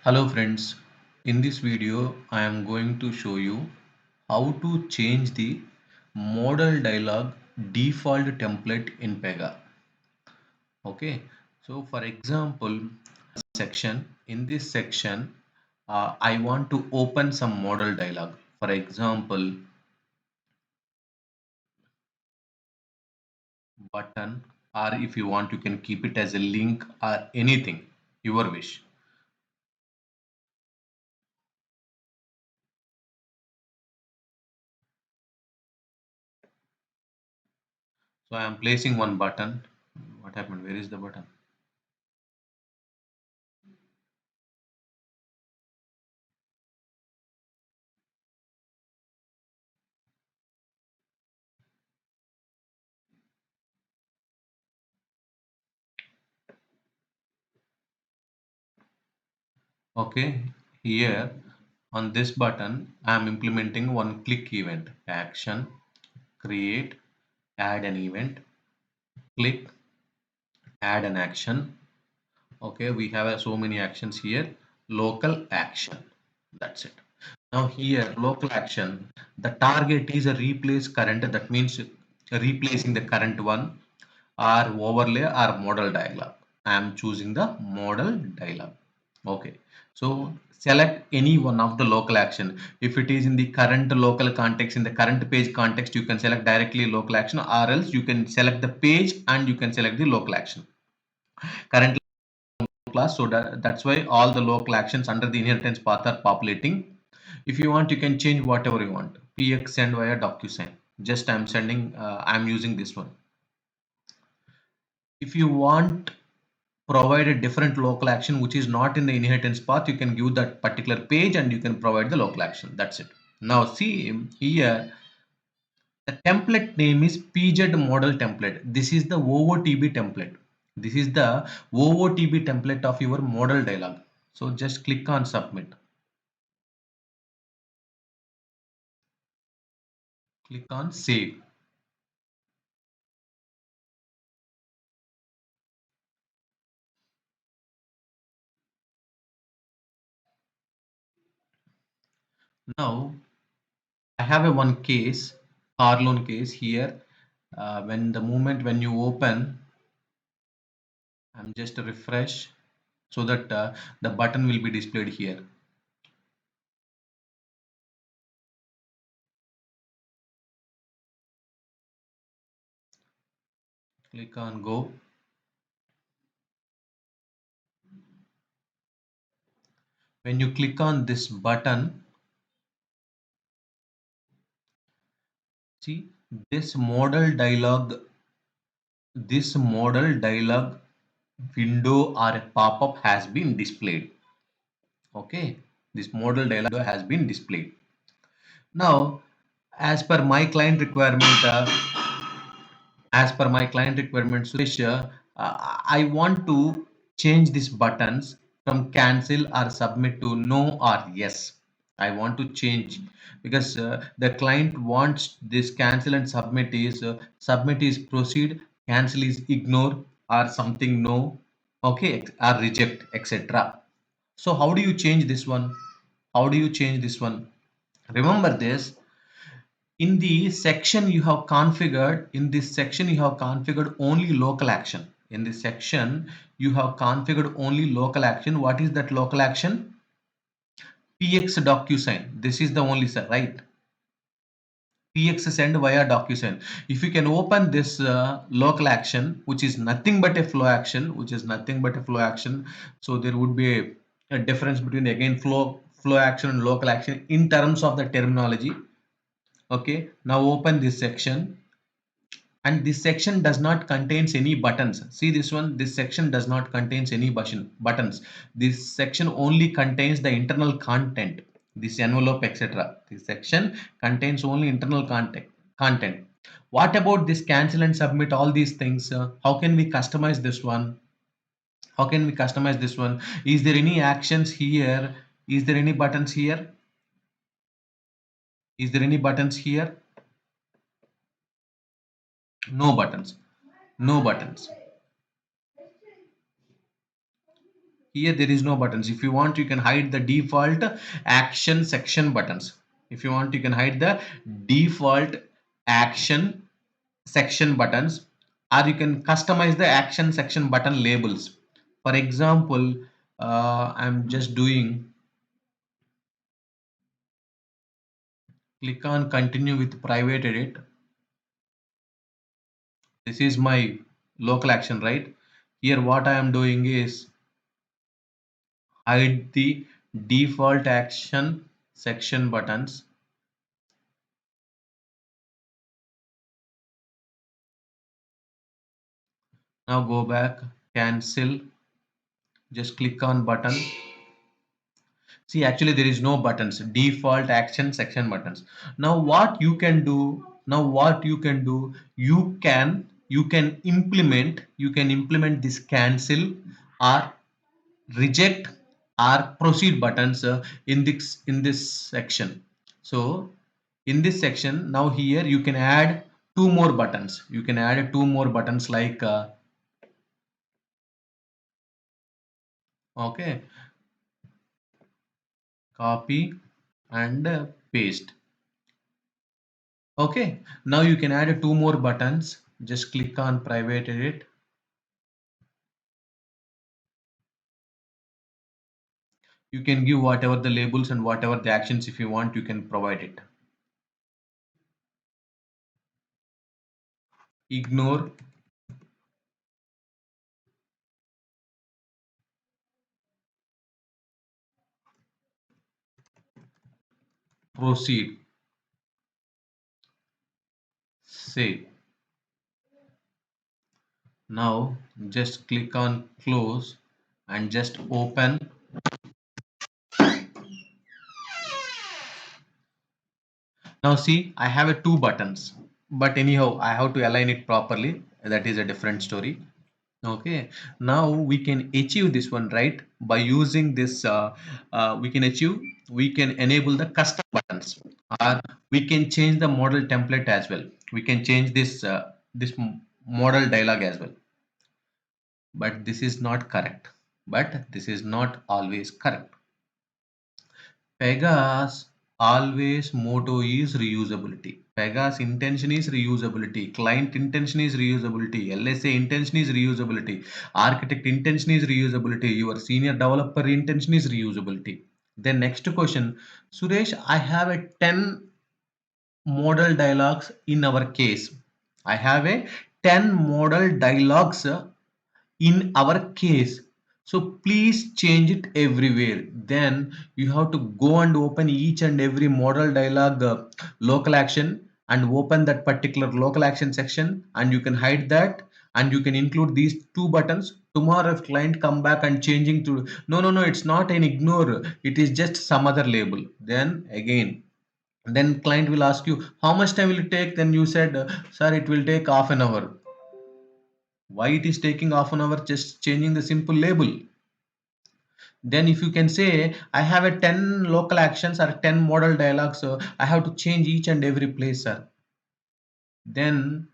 Hello friends, in this video I am going to show you how to change the modal dialog default template in Pega. Okay, so for example, in this section I want to open some modal dialog. For example, button, or if you want you can keep it as a link or anything, your wish. So I am placing one button. What happened? Where is the button? Okay, here on this button, I am implementing one click event action, create, add an event, click, add an action. Okay, we have so many actions here. Local action. That's it. Now here, local action. The target is a replace current. That means replacing the current one or overlay or model dialog. I am choosing the model dialog. Okay, so select any one of the local action. If it is in the current local context, in the current page context, you can select directly local action, or else you can select the page and you can select the local action. Currently class, so that's why all the local actions under the inheritance path are populating. If you want, you can change whatever you want. PX send via DocuSign. Just I'm sending. I'm using this one. If you want provide a different local action which is not in the inheritance path, you can give that particular page and you can provide the local action. That's it. Now see here, the template name is PZ model template. This is the OOTB template. This is the OOTB template of your model dialog. So just click on submit. Click on save. Now I have a one case, car loan case here. When the moment when you open, I'm just refresh so that the button will be displayed here. Click on go. When you click on this button, see this modal dialog window or a pop-up has been displayed. Okay, this modal dialog has been displayed. Now, as per my client requirement, Suresh, I want to change these buttons from cancel or submit to no or yes. I want to change because the client wants this cancel and submit is proceed, cancel is ignore or something no, okay, or reject, etc. So how do you change this one? How do you change this one? Remember this, in the section you have configured, only local action. In this section you have configured only local action. What is that local action? PX DocuSign. This is the only, sir, right? PX send via DocuSign. If you can open this local action, which is nothing but a flow action, so there would be a difference between again flow action and local action in terms of the terminology. Okay, now open this section, and this section does not contains any buttons. See this one, this section does not contains any buttons. This section only contains the internal content, this envelope, etc. This section contains only internal content. What about this cancel and submit, all these things? How can we customize this one? Is there any actions here? Is there any buttons here? Is there any buttons here? No buttons. No buttons. Here there is no buttons. If you want, you can hide the default action section buttons. If you want, you can hide the default action section buttons, or you can customize the action section button labels. For example, I'm just doing click on continue with private edit. This is my local action, right? Here what I am doing is hide the default action section buttons. Now go back, cancel, just click on button. See, actually there is no buttons, default action section buttons. Now what you can do, you can implement this cancel or reject or proceed buttons in this section. So in this section, now here you can add two more buttons. You can add two more buttons like okay, copy and paste. Okay, now you can add two more buttons. Just click on private edit. You can give whatever the labels and whatever the actions if you want, you can provide it. Ignore, proceed, save. Now just click on close and just open. Now see, I have a two buttons, but anyhow, I have to align it properly. That is a different story. Okay, now we can achieve this one, right? By using this, we can enable the custom buttons, or we can change the model template as well. We can change this model dialog as well. But this is not correct. But this is not always correct. Pega's always motto is reusability. Pega's intention is reusability. Client intention is reusability. LSA intention is reusability. Architect intention is reusability. Your senior developer intention is reusability. Then next question, Suresh, I have a 10 model dialogues in our case. I have a 10 model dialogues in our case, so please change it everywhere. Then you have to go and open each and every model dialog local action and open that particular local action section, and you can hide that, and you can include these two buttons. Tomorrow if client come back and changing to no, it's not an ignore, it is just some other label, then again, then client will ask you how much time will it take, then you said sir, it will take half an hour. Why it is taking half an hour just changing the simple label? Then if you can say I have a 10 local actions or 10 model dialogues, so I have to change each and every place, sir. Then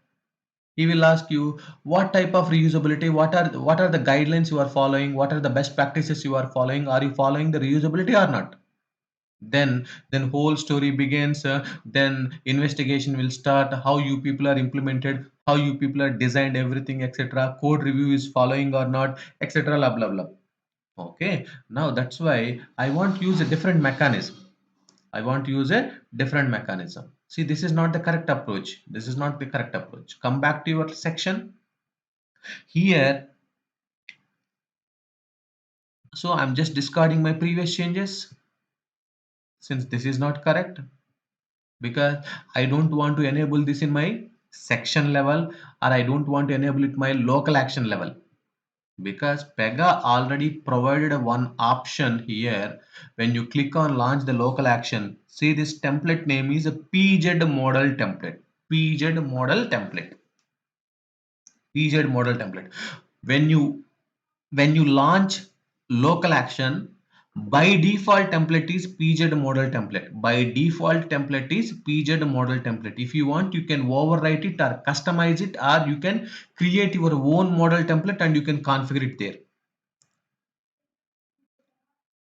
he will ask you what type of reusability, what are the guidelines you are following, what are the best practices you are following, are you following the reusability or not? Then whole story begins, then investigation will start, how you people are implemented, how you people are designed everything, etc. Code review is following or not, etc. Blah blah blah. Okay, now that's why I want to use a different mechanism. I want to use a different mechanism. See, this is not the correct approach. This is not the correct approach. Come back to your section here. So I'm just discarding my previous changes since this is not correct, because I don't want to enable this in my section level, or I don't want to enable it my local action level, because Pega already provided a one option here. When you click on launch the local action, see this template name is a PZ model template. PZ model template. PZ model template. When you when you launch local action, by default template is PZ model template. By default template is PZ model template. If you want, you can overwrite it or customize it, or you can create your own model template and you can configure it there.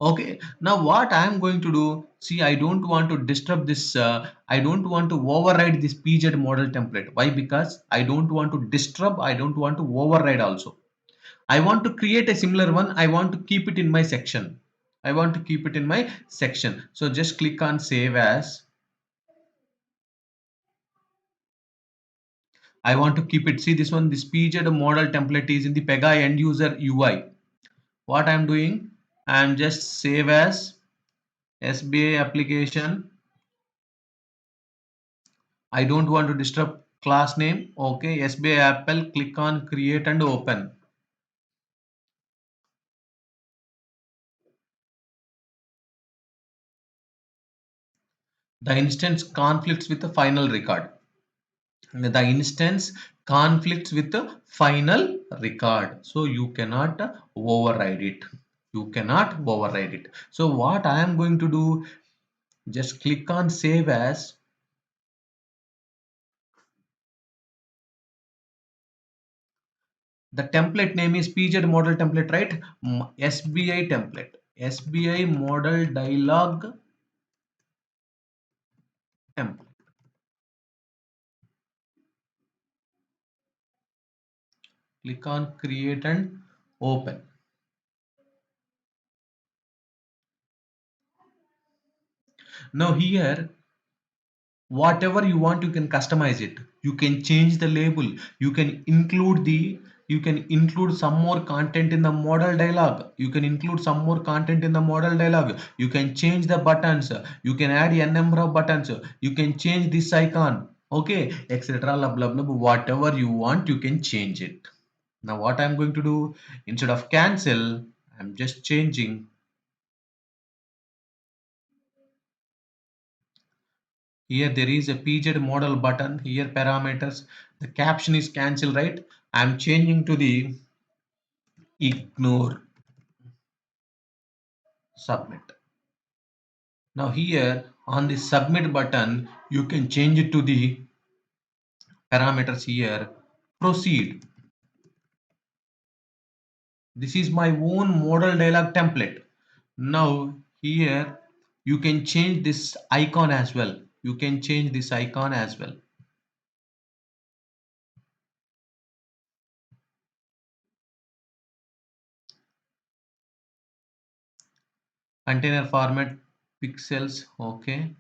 Okay, now what I am going to do, see, I don't want to disturb this, I don't want to override this pz model template. Why? Because I don't want to disturb, I don't want to override also. I want to create a similar one, I want to keep it in my section, I want to keep it in my section. So just click on save as. I want to keep it, see this one, this pz model template is in the Pega end user UI. What I'm doing, I'm just save as SBA application. I don't want to disturb class name. Okay, SBA Apple, click on create and open. The instance conflicts with the final record. The instance conflicts with the final record. So you cannot override it. You cannot override it. So what I am going to do, just click on save as. The template name is PZ model template, right? SBI template. SBI model dialog template. Click on create and open. Now here, whatever you want, you can customize it. You can change the label. You can include the, you can include some more content in the model dialog. You can include some more content in the model dialog. You can change the buttons. You can add a number of buttons. You can change this icon. Okay, etc. Blah, blah, blah. Whatever you want, you can change it. Now what I'm going to do, instead of cancel, I'm just changing. Here there is a PZ model button. Here parameters. The caption is cancel, right? I'm changing to the ignore submit. Now here on the submit button, you can change it to the parameters here. Proceed. This is my own model dialog template. Now here you can change this icon as well. You can change this icon as well. Container format pixels. Okay.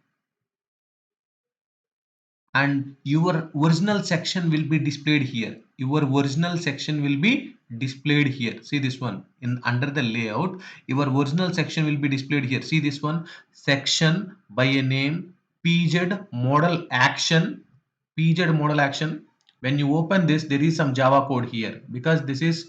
And your original section will be displayed here. Your original section will be displayed here. See this one, in under the layout, your original section will be displayed here. See this one, section by a name, pz model action, pz model action. When you open this, there is some java code here, because this is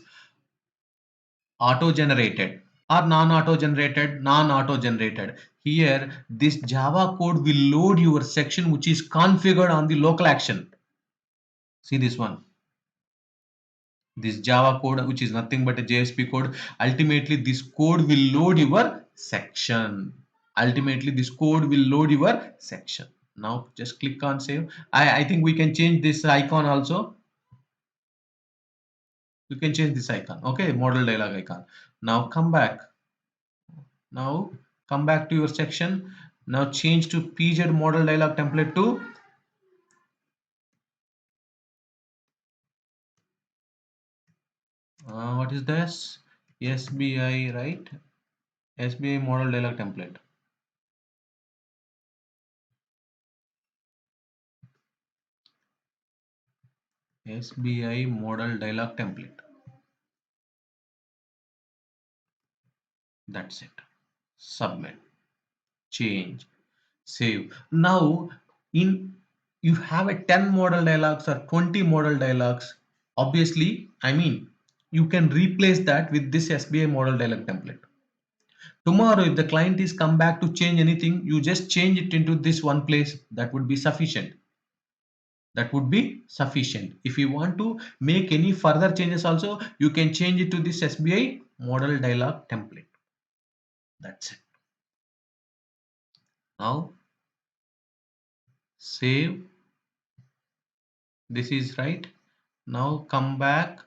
auto generated or non-auto generated. Non-auto generated, here this java code will load your section which is configured on the local action. See this one, this java code which is nothing but a JSP code. Ultimately this code will load your section. Ultimately this code will load your section. Now just click on save. I think we can change this icon also. You can change this icon. Okay, model dialog icon. Now come back. Now come back to your section. Now change to PZ model dialog template to what is this? SBI, right? SBI model dialog template. SBI model dialog template. That's it. Submit, change, save. Now, in you have a 10 model dialogues or 20 model dialogues. Obviously, I mean, you can replace that with this SBI model dialog template. Tomorrow, if the client is come back to change anything, you just change it into this one place. That would be sufficient. That would be sufficient. If you want to make any further changes also, you can change it to this SBI model dialog template. That's it. Now save. This is right. Now come back,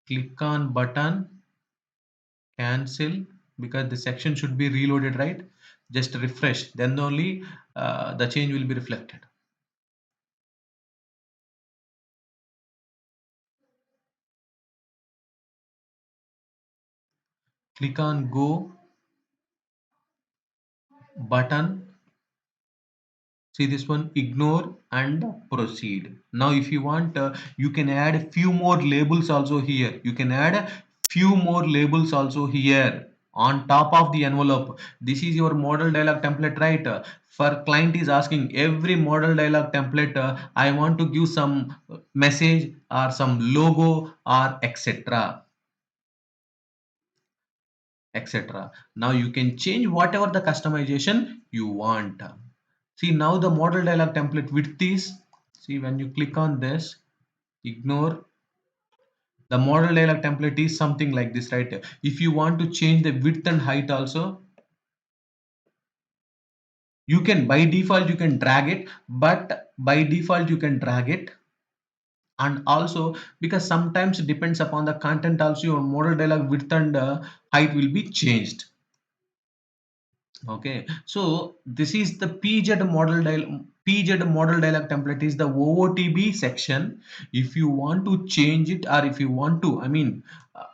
click on button, cancel. because the section should be reloaded, right? Just refresh, then only the change will be reflected. Click on go button. See this one, ignore and proceed. Now if you want, you can add a few more labels also here. You can add a few more labels also here on top of the envelope. This is your model dialog template, right? For client is asking every model dialog template, I want to give some message or some logo or etc, etc. Now you can change whatever the customization you want. See now the model dialog template width is, see when you click on this, ignore, the model dialog template is something like this, right? If you want to change the width and height also, you can by default you can drag it, but by default you can drag it. And also because sometimes it depends upon the content also, your model dialog width and height will be changed. Okay, so this is the PZ model dialog template is the OOTB section. If you want to change it, or if you want to, I mean,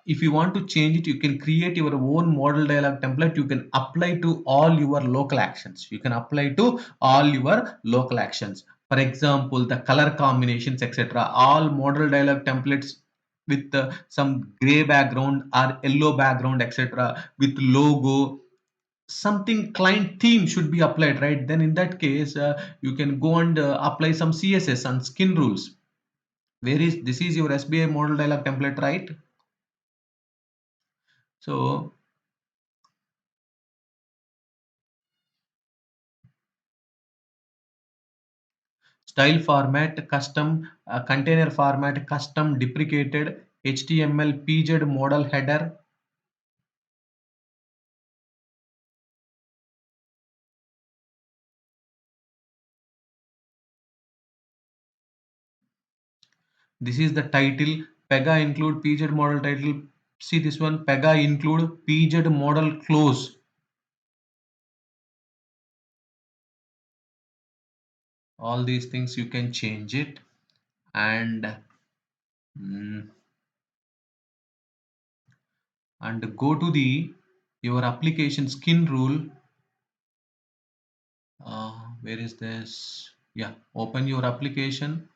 if you want to change it, you can create your own model dialog template. You can apply to all your local actions. You can apply to all your local actions. For example, the color combinations, etc. All model dialog templates with some gray background or yellow background, etc. With logo, something client theme should be applied, right? Then in that case, you can go and apply some css and skin rules. Where is this is your SBI model dialog template, right? So style format custom, container format custom, deprecated, html pz model header. This is the title, pega include pz model title. See this one, pega include pz model close. All these things you can change it. And mm, and go to the your application skin rule. Where is this? Yeah, open your application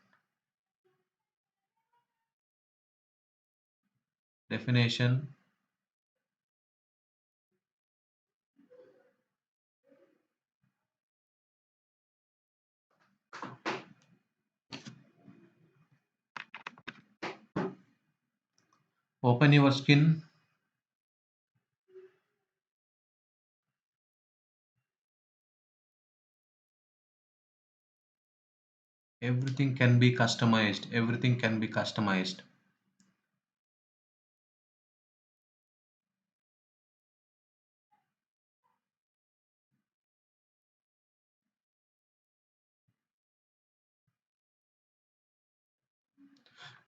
definition. Open your skin. Everything can be customized, everything can be customized.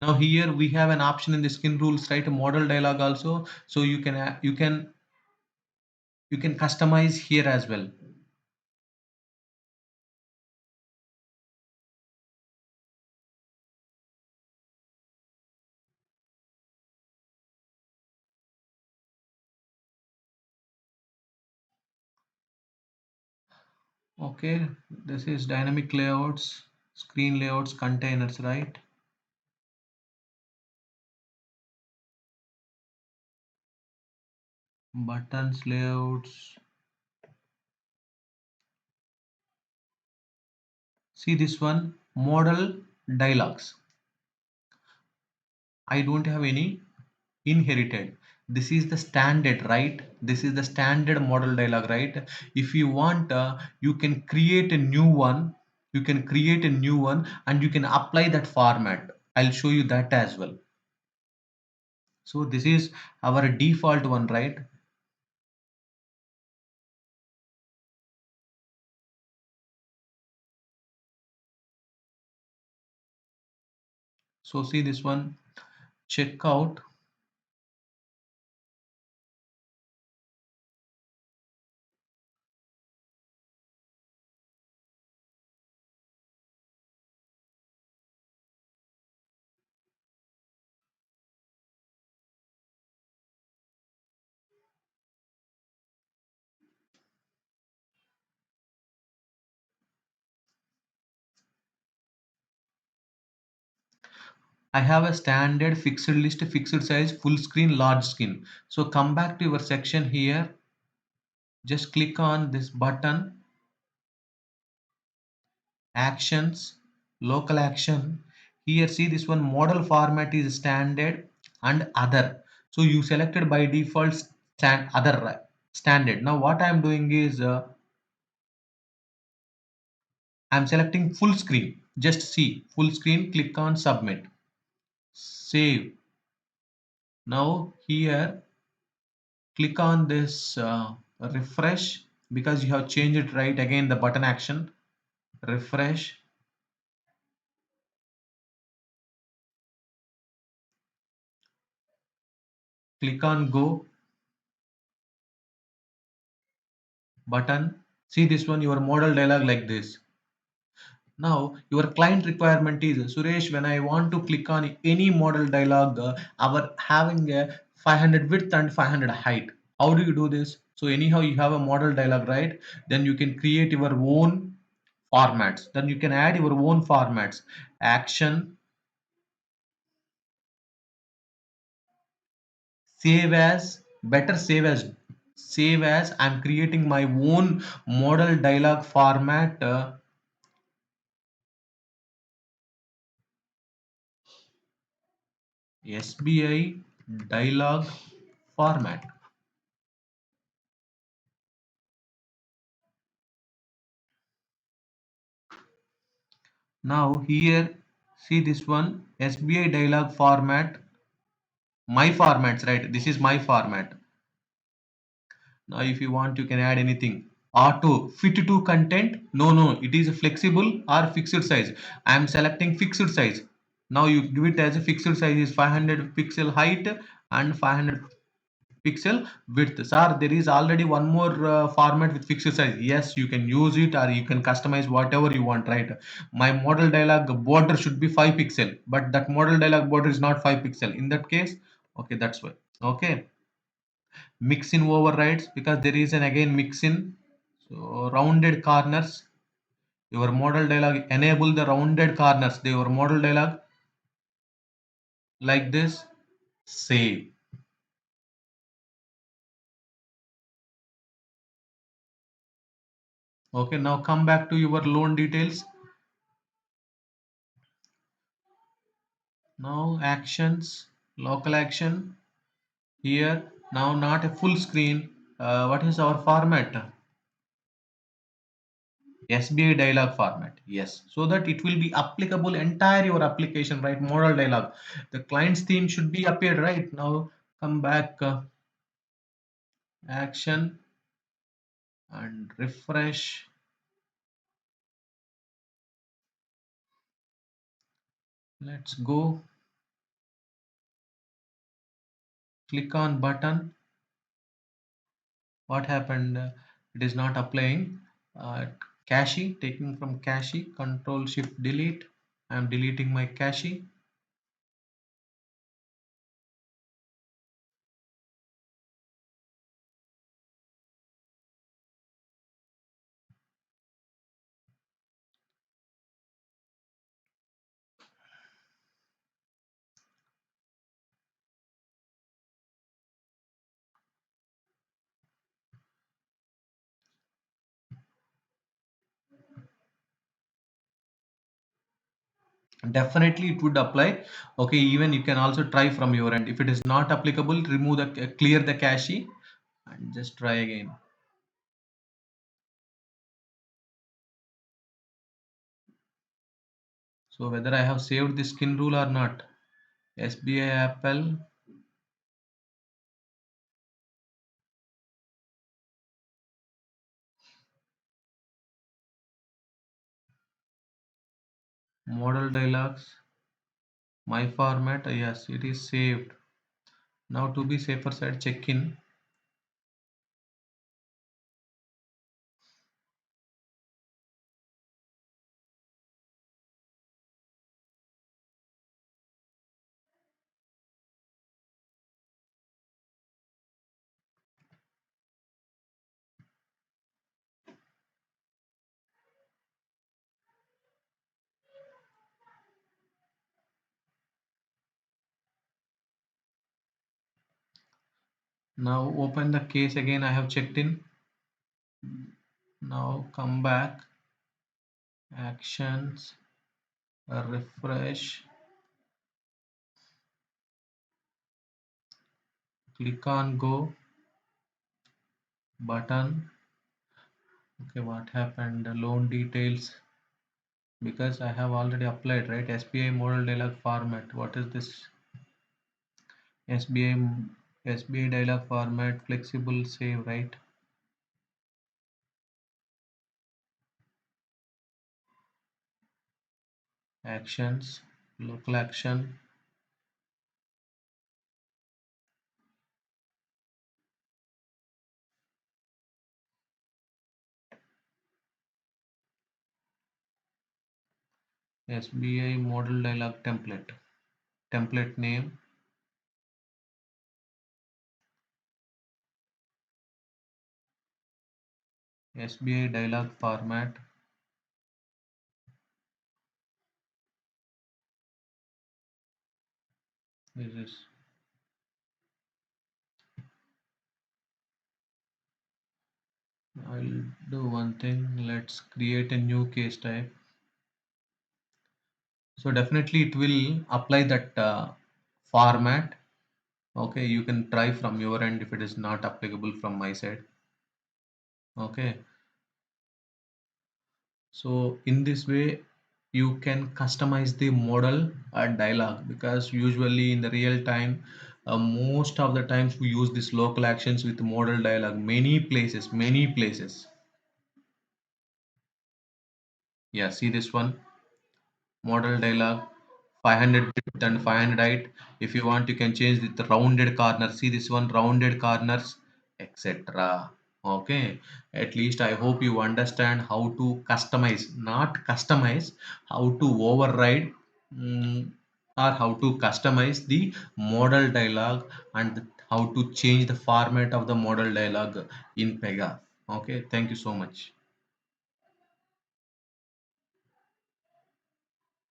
Now here we have an option in the skin rules, right? Model dialog also, so you can you can customize here as well. Okay, this is dynamic layouts, screen layouts, containers, right? Buttons layouts. See this one, model dialogues. I don't have any inherited. This is the standard, right? This is the standard model dialog, right? If you want, you can create a new one. You can create a new one and you can apply that format. I'll show you that as well. So this is our default one, right? So see this one, check out. I have a standard fixed list, fixed size, full screen, large screen. So come back to your section here. Just click on this button, actions, local action. Here see this one model format is standard and other. So you selected by default other standard. Now what I am doing is I am selecting full screen. Just see full screen, click on submit. Save. Now here click on this refresh because you have changed it, right? Again the button action, refresh, click on go button. See this one, your modal dialog like this. Now your client requirement is Suresh, when I want to click on any model dialog, our having a 500 width and 500 height. How do you do this? So anyhow you have a model dialog, right? Then you can create your own formats. Then you can add your own formats. Action, save as, better save as. I'm creating my own model dialog format. SBI dialog format. Now here see this one SBI dialog format, my formats, right? This is my format. Now if you want you can add anything. Auto fit to content, no, it is flexible or fixed size. I am selecting fixed size. Now you give it as a fixed size is 500 pixel height and 500 pixel width. Sir, there is already one more format with fixed size. Yes, you can use it or you can customize whatever you want, right? My model dialog border should be 5 pixel, but that model dialog border is not 5 pixel. In that case, okay, that's why. Okay, mix in overrides because there is an again mix in. So rounded corners, your model dialog enable the rounded corners. Your model dialog like this. Save. Okay, now come back to your loan details. Now actions, local action. Here now not a full screen. What is our format? SBI dialog format. Yes, so that it will be applicable entire your application, right? Model dialog. The client's theme should be appeared, right? Now come back, action and refresh. Let's go. Click on button. What happened? It is not applying. Uh, Cache, taking from cache. Control Shift Delete. I am deleting my cache. Definitely it would apply. Okay, even you can also try from your end. If it is not applicable, remove the clear the cache and just try again. So whether I have saved the skin rule or not. SBI Apple model dialogues, my format. Yes, it is saved. Now to be safer side, check in. Now open the case again. I have checked in. Now come back, actions, refresh, click on go button. Okay, what happened? The loan details, because I have already applied, right? SBI model dialog format. What is this? SBI dialog format, flexible save, right? Actions, local action, SBI model dialog template. Template name, SBI dialog format. This is, I'll do one thing. Let's create a new case type. So definitely it will apply that format. Okay, you can try from your end if it is not applicable from my side. Okay, so in this way you can customize the model dialog, because usually in the real time, most of the times we use this local actions with model dialog many places. Yeah, see this one, model dialog, 500 width and 500 height. If you want, you can change the rounded corner. See this one, rounded corners, etc. Okay, at least I hope you understand how to customize, not customize, how to override, mm, or how to customize the model dialog, and how to change the format of the model dialog in Pega. Okay, thank you so much.